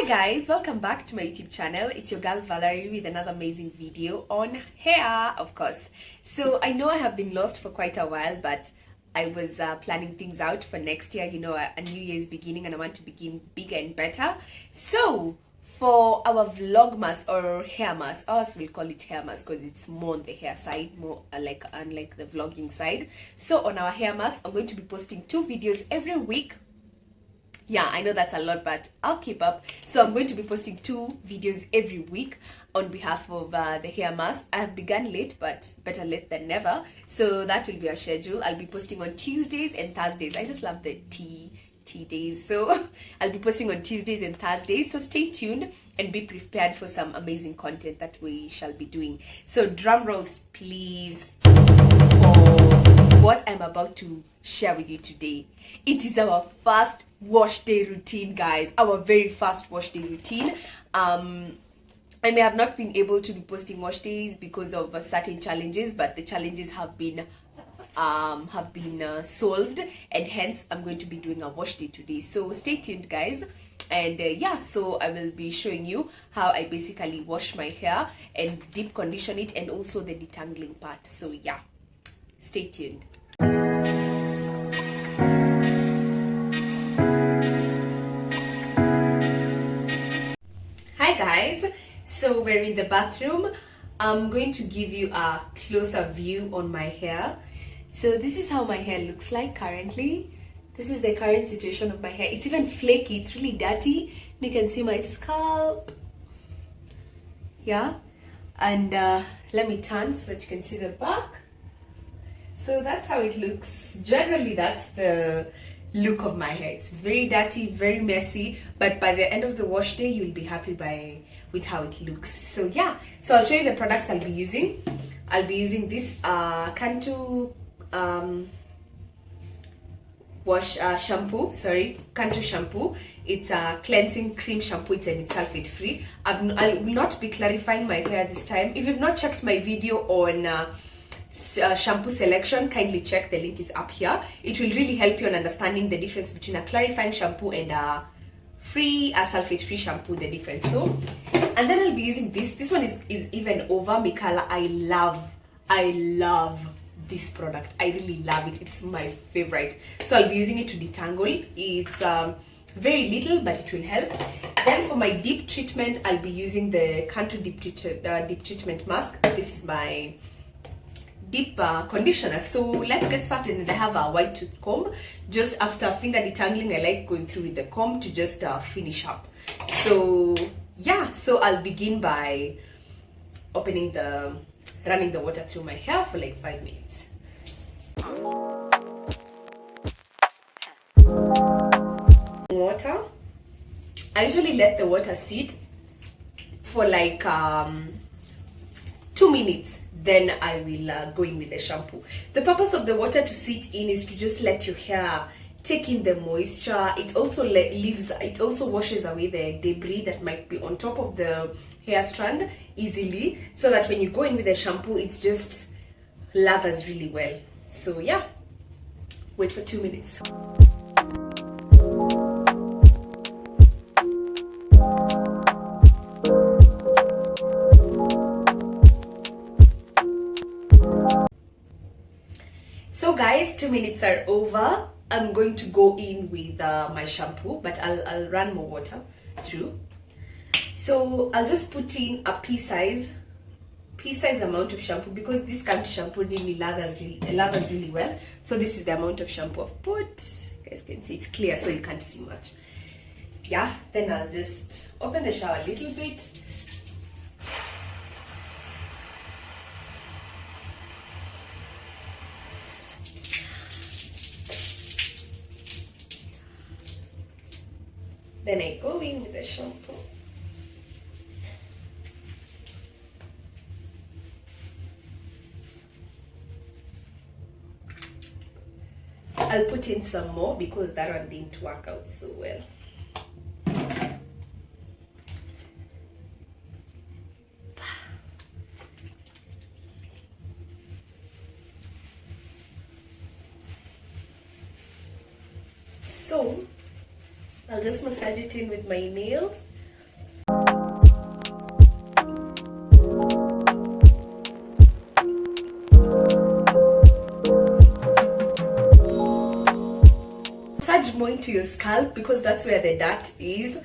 Guys, welcome back to my YouTube channel. It's your girl Valerie with another amazing video on hair, of course. So I know I have been lost for quite a while, but I was planning things out for next year. You know, a new year is beginning and I want to begin bigger and better. So for our vlogmas or hair mask, us will call it hair mask because it's more on the hair side, more unlike the vlogging side. So on our hair mask, I'm going to be posting 2 videos every week. Yeah, I know that's a lot, but I'll keep up. So I'm going to be posting 2 videos every week on behalf of the hair mask. I have begun late, but better late than never. So that will be our schedule. I'll be posting on Tuesdays and Thursdays. I just love the T days. So I'll be posting on Tuesdays and Thursdays. So stay tuned and be prepared for some amazing content that we shall be doing. So drum rolls, please, for what I'm about to share with you today. It is our first wash day routine, guys. Our very first wash day routine. I may have not been able to be posting wash days because of certain challenges, but the challenges have been solved, and hence I'm going to be doing a wash day today. So stay tuned, guys. And yeah, so I will be showing you how I basically wash my hair and deep condition it, and also the detangling part. So yeah, stay tuned. Hi guys, so we're in the bathroom. I'm going to give you a closer view on my hair. So this is how my hair looks like currently. This is the current situation of my hair. It's even flaky, it's really dirty. You can see my scalp. Yeah, and let me turn so that you can see the back. So that's how it looks. Generally, that's the look of my hair. It's very dirty, very messy, but by the end of the wash day, you'll be happy with how it looks. So yeah, so I'll show you the products I'll be using. I'll be using this Cantu shampoo. Cantu shampoo. It's a cleansing cream shampoo. It's sulfate free. I will not be clarifying my hair this time. If you've not checked my video on shampoo selection, kindly check. The link is up here. It will really help you on understanding the difference between a clarifying shampoo and a sulfate free shampoo, the difference. So, and then I'll be using this one is even over Mikalla. I love this product. I really love it. It's my favorite. So I'll be using it to detangle. It's very little, but it will help. Then for my deep treatment, I'll be using the Cantu deep treatment mask. This is my deep conditioner. So let's get started. And I have a white tooth comb. Just after finger detangling, I like going through with the comb to just finish up. So yeah, so I'll begin by running the water through my hair for like 5 minutes. Water. I usually let the water sit for like 2 minutes. Then I will go in with the shampoo. The purpose of the water to sit in is to just let your hair take in the moisture. It also washes away the debris that might be on top of the hair strand easily, so that when you go in with the shampoo, it's just lathers really well. So yeah, wait for 2 minutes. So guys, 2 minutes are over. I'm going to go in with my shampoo, but I'll run more water through. So I'll just put in a pea-size amount of shampoo, because this Cantu shampoo really lathers really well. So this is the amount of shampoo I've put. You guys can see it's clear, so you can't see much. Yeah, then I'll just open the shower a little bit. Then I go in with the shampoo. I'll put in some more because that one didn't work out so well. So I'll just massage it in with my nails more into your scalp, because that's where the dirt is.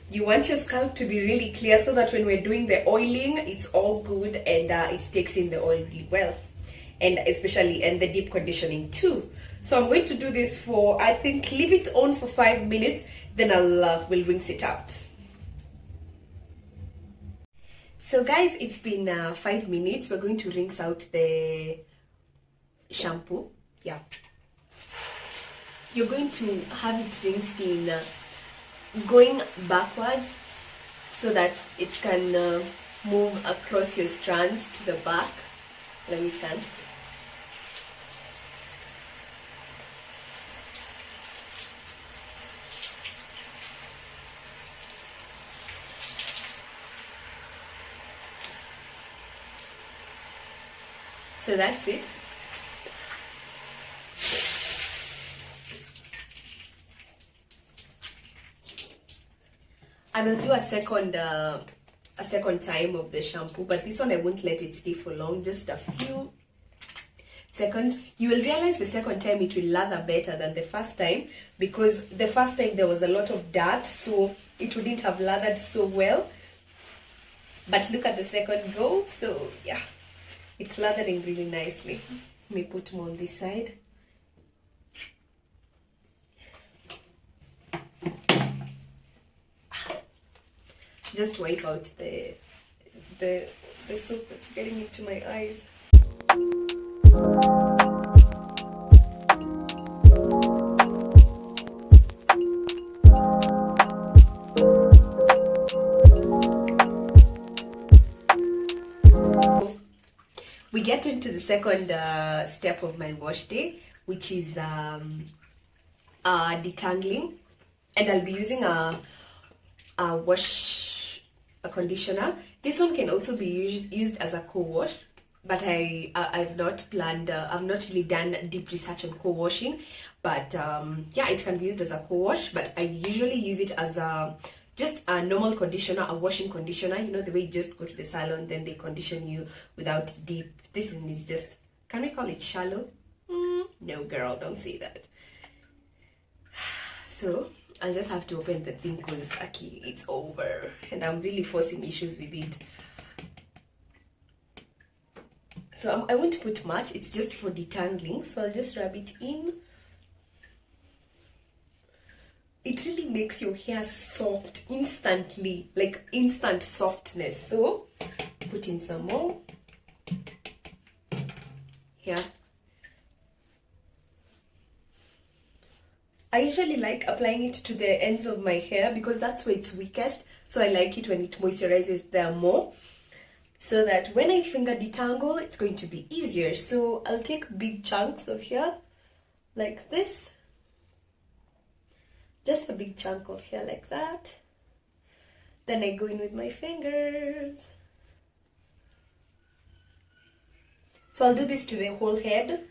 You want your scalp to be really clear so that when we're doing the oiling, it's all good and it takes in the oil really well. And especially and the deep conditioning too. So I'm going to do this for, I think, leave it on for 5 minutes, then we'll rinse it out. So guys, it's been 5 minutes. We're going to rinse out the shampoo. Yeah, you're going to have it rinsed in going backwards so that it can move across your strands to the back. Let me turn. So that's it. I will do a second time of the shampoo, but this one I won't let it stay for long, just a few seconds. You will realize the second time it will lather better than the first time, because the first time there was a lot of dirt, so it wouldn't have lathered so well. But look at the second go. So yeah, it's lathering really nicely. Let me put more on this side. Just wipe out the soap that's getting into my eyes. We get into the second step of my wash day, which is detangling, and I'll be using a conditioner. This one can also be used as a co-wash, but I've not planned, I've not really done deep research on co-washing, but yeah, it can be used as a co-wash, but I usually use it as just a normal conditioner, a washing conditioner, you know, the way you just go to the salon, then they condition you without deep. This one is just, can we call it shallow? No girl, don't say that. So I'll just have to open the thing because okay, it's over and I'm really forcing issues with it. So I won't put much, it's just for detangling, so I'll just rub it in. It really makes your hair soft instantly, like instant softness. So put in some more here. I usually like applying it to the ends of my hair because that's where it's weakest. So I like it when it moisturizes there more, so that when I finger detangle, it's going to be easier. So I'll take big chunks of hair like this. Just a big chunk of hair like that. Then I go in with my fingers. So I'll do this to the whole head.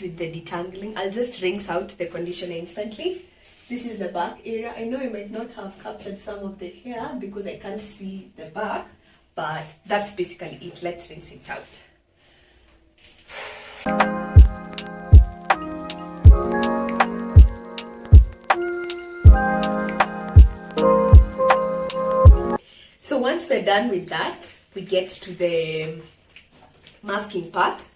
With the detangling, I'll just rinse out the conditioner instantly. This is the back area. I know I might not have captured some of the hair because I can't see the back, but that's basically it. Let's rinse it out. So once we're done with that, we get to the masking part.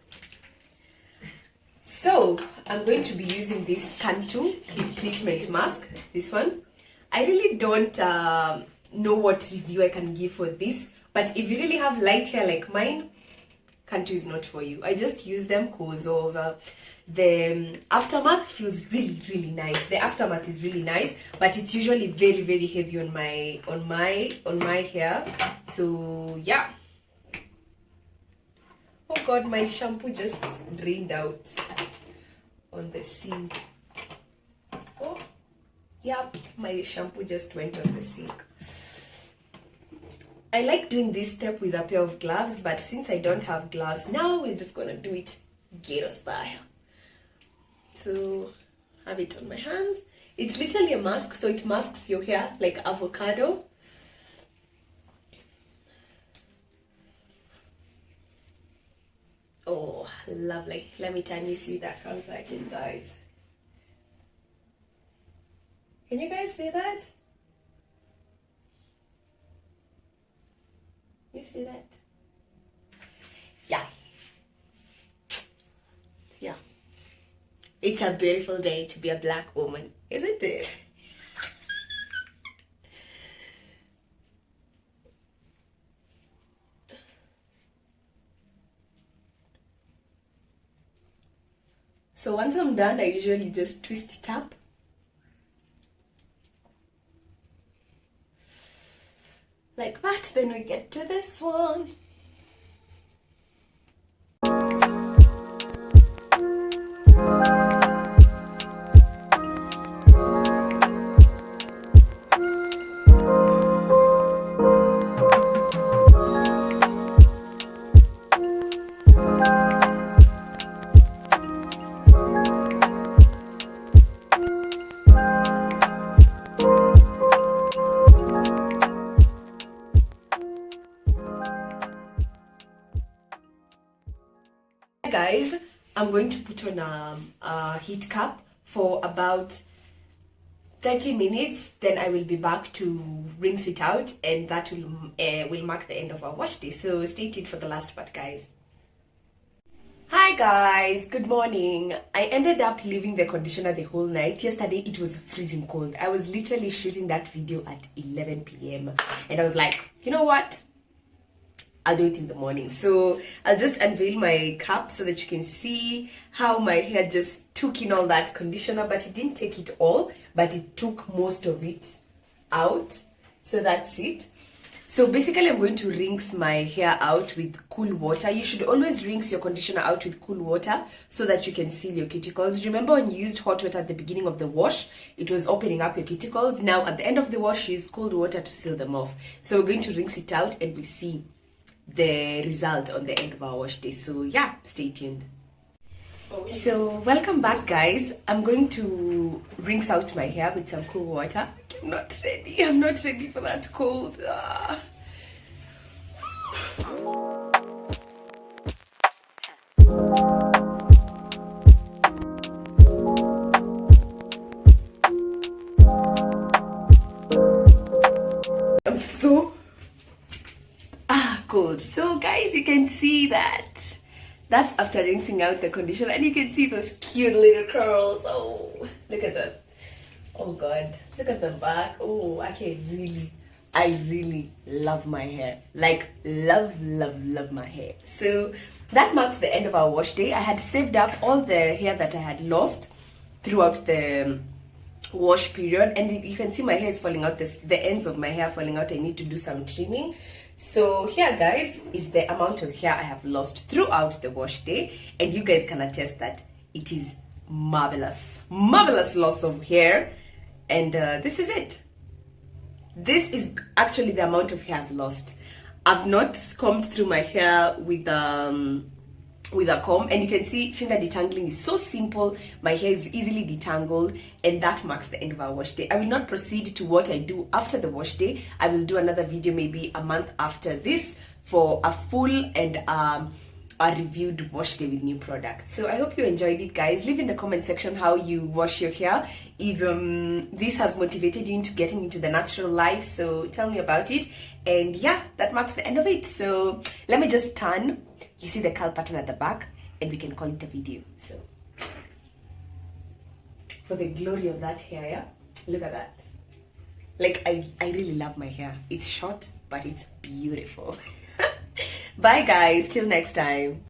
So I'm going to be using this Cantu heat treatment mask, this one. I really don't know what review I can give for this, but if you really have light hair like mine, Cantu is not for you. I just use them because of the aftermath feels really nice. The aftermath is really nice, but it's usually very heavy on my hair. So yeah. Oh god, my shampoo just drained out on the sink. Oh, yep, my shampoo just went on the sink. I like doing this step with a pair of gloves, but since I don't have gloves, now we're just gonna do it ghetto style. So, have it on my hands. It's literally a mask, so it masks your hair like avocado. Oh, lovely. Let me tell you, see that handwriting, guys. Can you guys see that? You see that? Yeah. Yeah. It's a beautiful day to be a black woman, isn't it? So once I'm done, I usually just twist it up. Like that, then we get to this one. Guys, I'm going to put on a heat cap for about 30 minutes, then I will be back to rinse it out, and that will mark the end of our wash day. So stay tuned for the last part, guys. Hi guys, good morning. I ended up leaving the conditioner the whole night. Yesterday it was freezing cold. I was literally shooting that video at 11 p.m. and I was like, you know what? I'll do it in the morning. So I'll just unveil my cap so that you can see how my hair just took in all that conditioner, but it didn't take it all, but it took most of it out. So that's it. So basically I'm going to rinse my hair out with cool water. You should always rinse your conditioner out with cool water so that you can seal your cuticles. Remember when you used hot water at the beginning of the wash, it was opening up your cuticles. Now at the end of the wash, use cold water to seal them off. So we're going to rinse it out and we see the result on the end of our wash day. So yeah, stay tuned. So welcome back, guys. I'm going to rinse out my hair with some cool water. I'm not ready for that cold. I'm so cold. So guys, you can see that's after rinsing out the conditioner, and you can see those cute little curls. Oh, look at them. Oh god, look at the back. Oh, I really love my hair. Like love my hair. So that marks the end of our wash day. I had saved up all the hair that I had lost throughout the wash period, and you can see my hair is falling out, the ends of my hair falling out. I need to do some trimming. So here, guys, is the amount of hair I have lost throughout the wash day, and you guys can attest that it is marvelous loss of hair. And this is it. This is actually the amount of hair I've lost. I've not combed through my hair with a comb, and you can see finger detangling is so simple. My hair is easily detangled, and that marks the end of our wash day. I will not proceed to what I do after the wash day. I will do another video maybe a month after this for a full and a reviewed wash day with new products. So I hope you enjoyed it, guys. Leave in the comment section how you wash your hair, if this has motivated you into getting into the natural life. So tell me about it. And yeah, that marks the end of it. So let me just turn. You see the curl pattern at the back, and we can call it a video. So for the glory of that hair, yeah? Look at that. Like, I really love my hair. It's short, but it's beautiful. Bye guys, till next time.